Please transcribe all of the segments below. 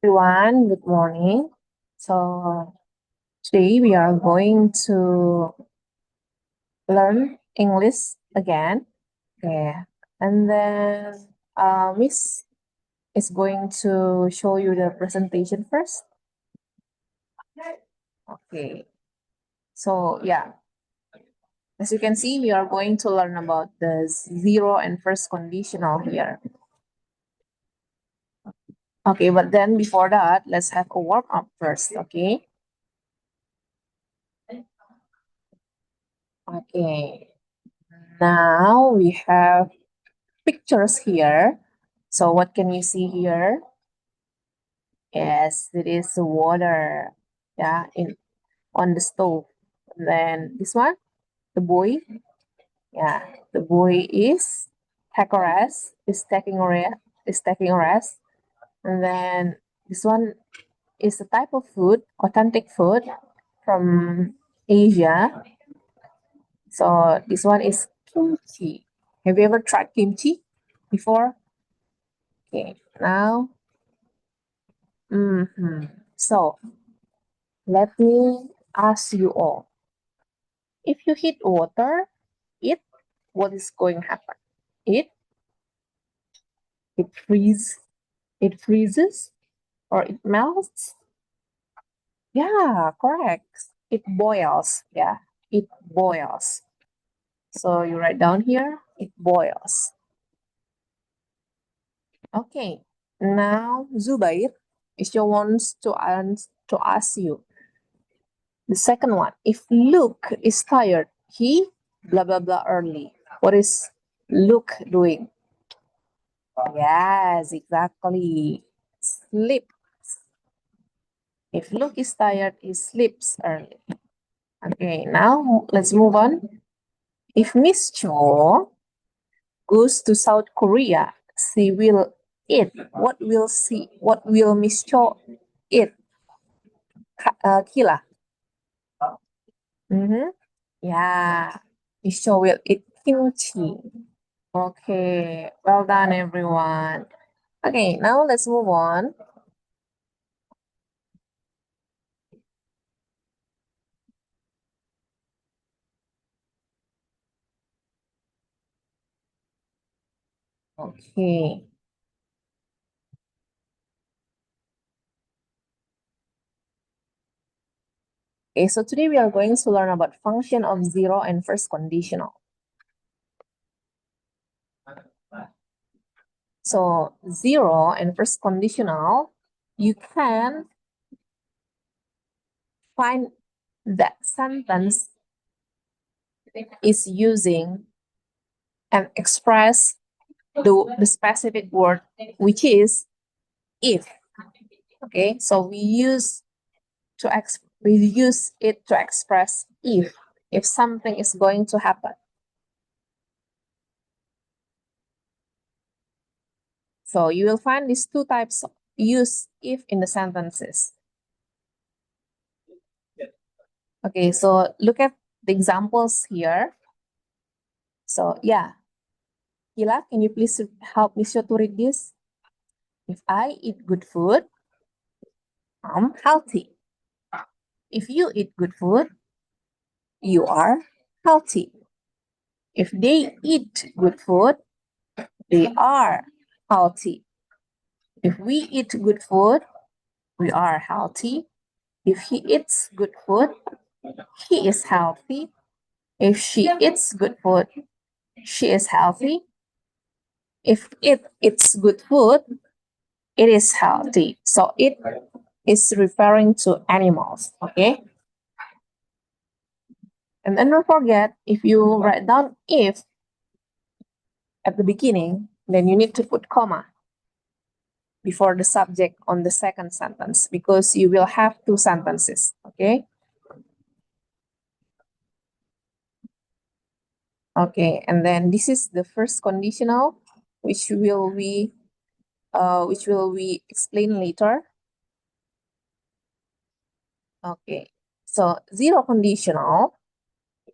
Everyone, good morning. So today we are going to learn English again. Okay. And then Miss is going to show you the presentation first. Okay. So yeah, as you can see, we are going to learn about the zero and first conditional here. Okay, but then before that, let's have a warm up first, okay? Okay. Now we have pictures here. So what can you see here? Yes, it is water. Yeah, in on the stove. And then this one, the boy. Yeah, the boy is take a rest. Is taking a rest. Is taking a rest. And then this one is a type of food, authentic food from Asia. So this one is kimchi. Have you ever tried kimchi before? Okay, now so let me ask you all. If you heat water, it what is going to happen? It it freezes or it melts? Yeah, correct. It boils. Yeah, it boils. So you write down here, it boils. Okay. Now Zubair is your wants to ask you. The second one, if Luke is tired, he blah blah blah early. What is Luke doing? Yes, exactly. Sleep. If Luke is tired, he sleeps early. Okay, now let's move on. If Miss Cho goes to South Korea, she will eat. What will Miss Cho eat? Kila. Mm-hmm. Yeah. Miss Cho will eat kimchi. Okay, well done, everyone. Okay, now let's move on. Okay. Okay, so today we are going to learn about function of zero and first conditional. So zero and first conditional, you can find that sentence is using and express the specific word, which is if. Okay, so we use it to express if something is going to happen. So you will find these two types of use if in the sentences. Okay, so look at the examples here. So yeah, Hila, can you please help me to read this? If I eat good food, I'm healthy. If you eat good food, you are healthy. If they eat good food, they are healthy. If we eat good food, we are healthy. If he eats good food, he is healthy. If she eats good food, she is healthy. If it eats good food, it is healthy. So it is referring to animals, okay? And then don't forget, if you write down if at the beginning, then you need to put comma before the subject on the second sentence because you will have two sentences, okay? Okay, and then this is the first conditional, which will we explain later. Okay, so zero conditional,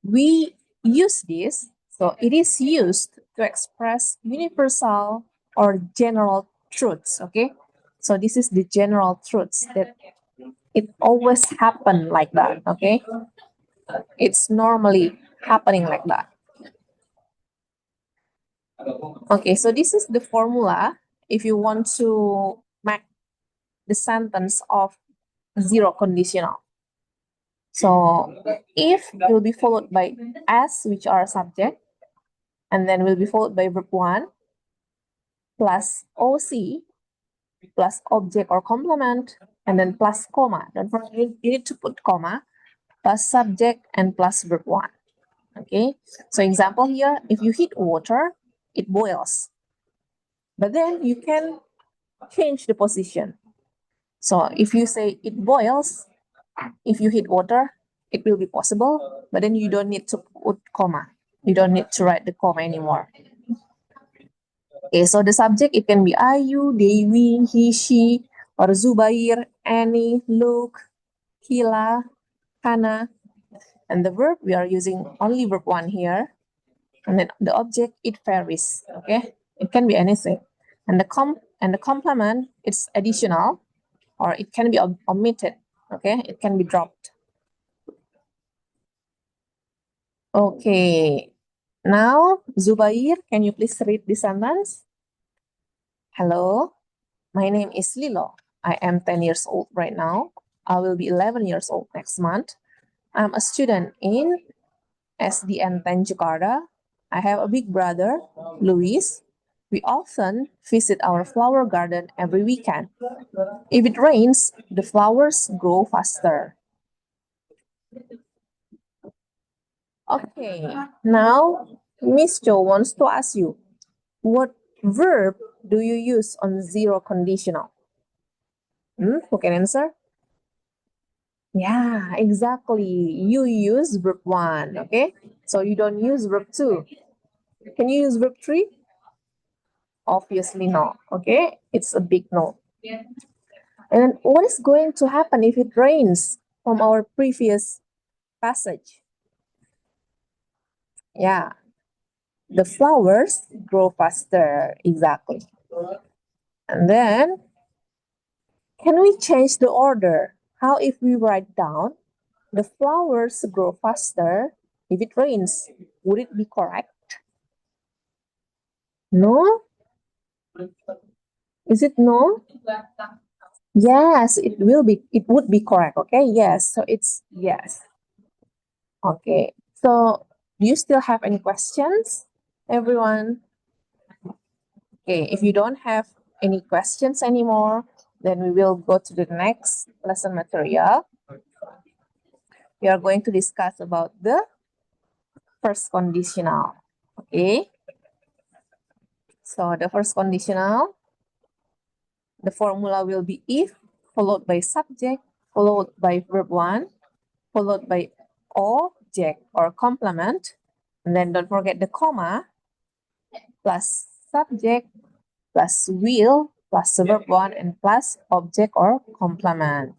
we use this, so it is used to express universal or general truths, okay? So this is the general truths that it always happen like that, okay? It's normally happening like that. Okay, so this is the formula if you want to make the sentence of zero conditional. So if will be followed by s, which are subject, and then will be followed by verb 1 plus oc plus object or complement, and then plus comma. Don't forget, you need to put comma, plus subject, and plus verb 1. Okay, so example here, if you heat water, it boils. But then you can change the position. So if you say it boils, if you heat water, it will be possible, but then you don't need to put comma. You don't need to write the comma anymore. Okay, so the subject, it can be Ayu, Dewi, he, she, or Zubair, Annie, Luke, Kila, Hannah. And the verb, we are using only verb 1 here. And then the object, it varies, okay? It can be anything. And the complement, it's additional, or it can be omitted, okay? It can be dropped. Okay, now Zubair, can you please read the sentence? Hello, my name is Lilo. I am 10 years old right now. I will be 11 years old next month. I'm a student in SDN 10 Jakarta. I have a big brother, Luis. We often visit our flower garden every weekend. If it rains, the flowers grow faster. Okay, now Miss Jo wants to ask you, what verb do you use on zero conditional? Who can answer? Yeah, exactly. You use verb 1, okay? So you don't use verb 2. Can you use verb 3? Obviously no, okay? It's a big no. And what is going to happen if it rains from our previous passage? Yeah, the flowers grow faster, exactly. And then, can we change the order? How if we write down, the flowers grow faster if it rains? Would it be correct? No? Is it no? Yes, it will be. It would be correct. Okay. Yes. So it's yes. Okay. So do you still have any questions, everyone? Okay. If you don't have any questions anymore, then we will go to the next lesson material. We are going to discuss about the first conditional. Okay. So the first conditional, the formula will be if, followed by subject, followed by verb 1, followed by object or complement. And then don't forget the comma, plus subject, plus will, plus verb 1, and plus object or complement.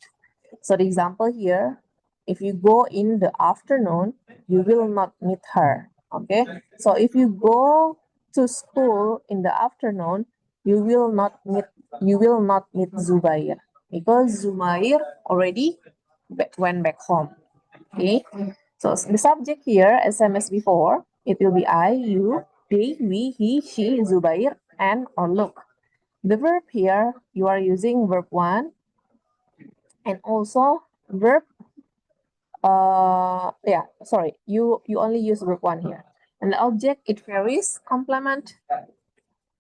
So the example here, if you go in the afternoon, you will not meet her. Okay. So if you go to school in the afternoon, you will not meet Zubair because Zubair already went back home. Okay. So the subject here, same as before, it will be I, you, they, we, he, she, Zubair, and or look. The verb here, you are using verb 1 and also verb you only use verb 1 here. And the object, it varies, complement,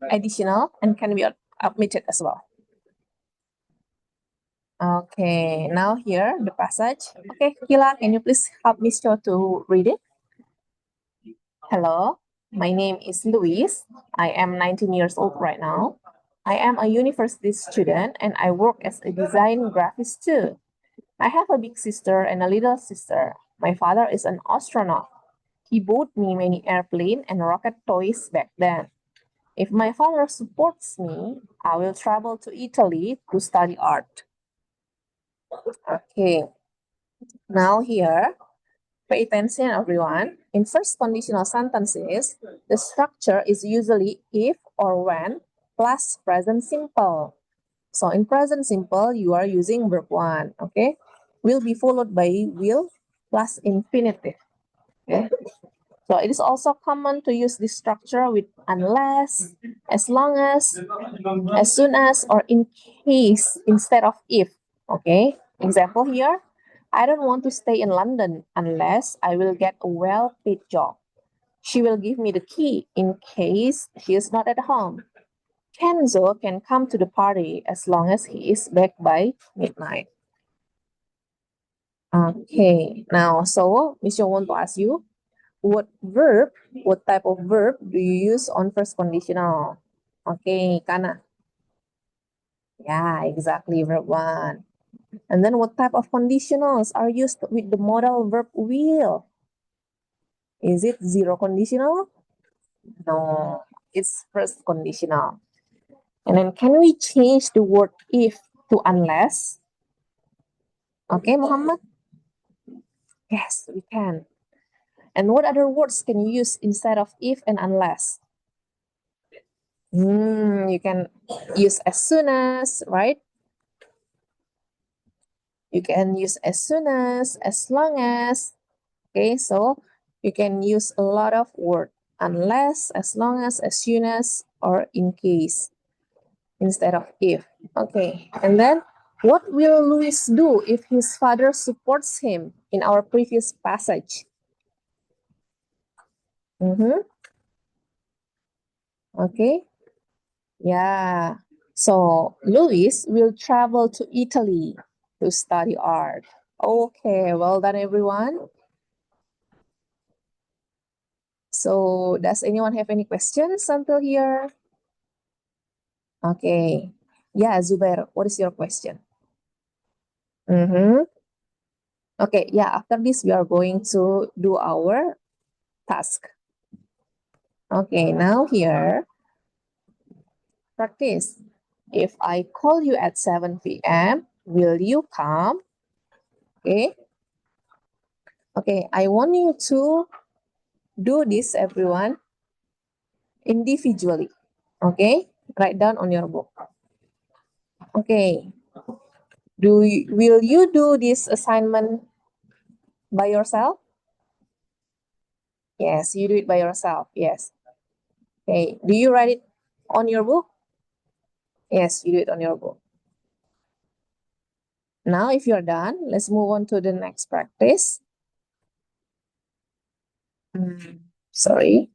additional, and can be omitted as well. Okay, now here the passage. Okay, Kila, can you please help Miss Cho to read it? Hello, my name is Luis. I am 19 years old right now. I am a university student and I work as a design graphist too. I have a big sister and a little sister. My father is an astronaut. He bought me many airplane and rocket toys back then. If my father supports me, I will travel to Italy to study art. Okay, now here, pay attention everyone. In first conditional sentences, the structure is usually if or when plus present simple. So in present simple, you are using verb 1, okay? Will be followed by will plus infinitive, okay? So it is also common to use this structure with unless, as long as soon as, or in case instead of if, okay? Example here, I don't want to stay in London unless I will get a well-paid job. She will give me the key in case she is not at home. Kenzo can come to the party as long as he is back by midnight. Okay, now, so Michelle want to ask you, what type of verb do you use on first conditional? Okay, Kana. Yeah, exactly, verb 1. And then what type of conditionals are used with the modal verb will? Is it zero conditional? No, it's first conditional. And then can we change the word if to unless? Okay, Muhammad? Yes, we can. And what other words can you use instead of if and unless? You can use as soon as, right? You can use as soon as long as. Okay, so you can use a lot of words. Unless, as long as soon as, or in case instead of if. Okay, and then what will Louis do if his father supports him in our previous passage? Okay, yeah. So Louis will travel to Italy to study art. Okay, well done, everyone. So does anyone have any questions until here? Okay. Yeah, Zubair, what is your question? Okay, yeah, after this, we are going to do our task. Okay, now here, practice. If I call you at 7 p.m., will you come? Okay. Okay, I want you to do this, everyone, individually. Okay, write down on your book. Okay, will you do this assignment by yourself? Yes, you do it by yourself. Yes. Okay, do you write it on your book? Yes, you do it on your book. Now, if you're done, let's move on to the next practice. Sorry.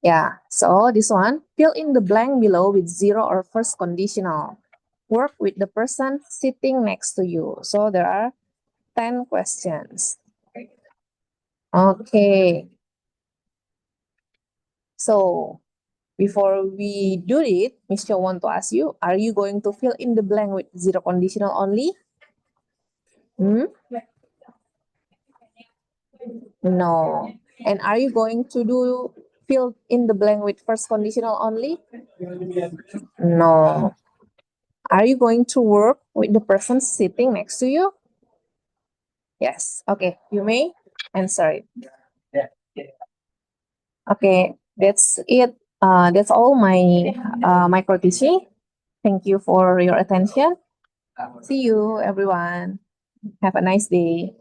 Yeah, so this one, fill in the blank below with zero or first conditional. Work with the person sitting next to you. So there are 10 questions. Okay. So before we do it, Mr. want to ask you, are you going to fill in the blank with zero conditional only? No. And are you going to do fill in the blank with first conditional only? No. Are you going to work with the person sitting next to you? Yes. Okay, you may answer it. Okay, that's it. That's all my micro teaching. Thank you for your attention. See you, everyone. Have a nice day.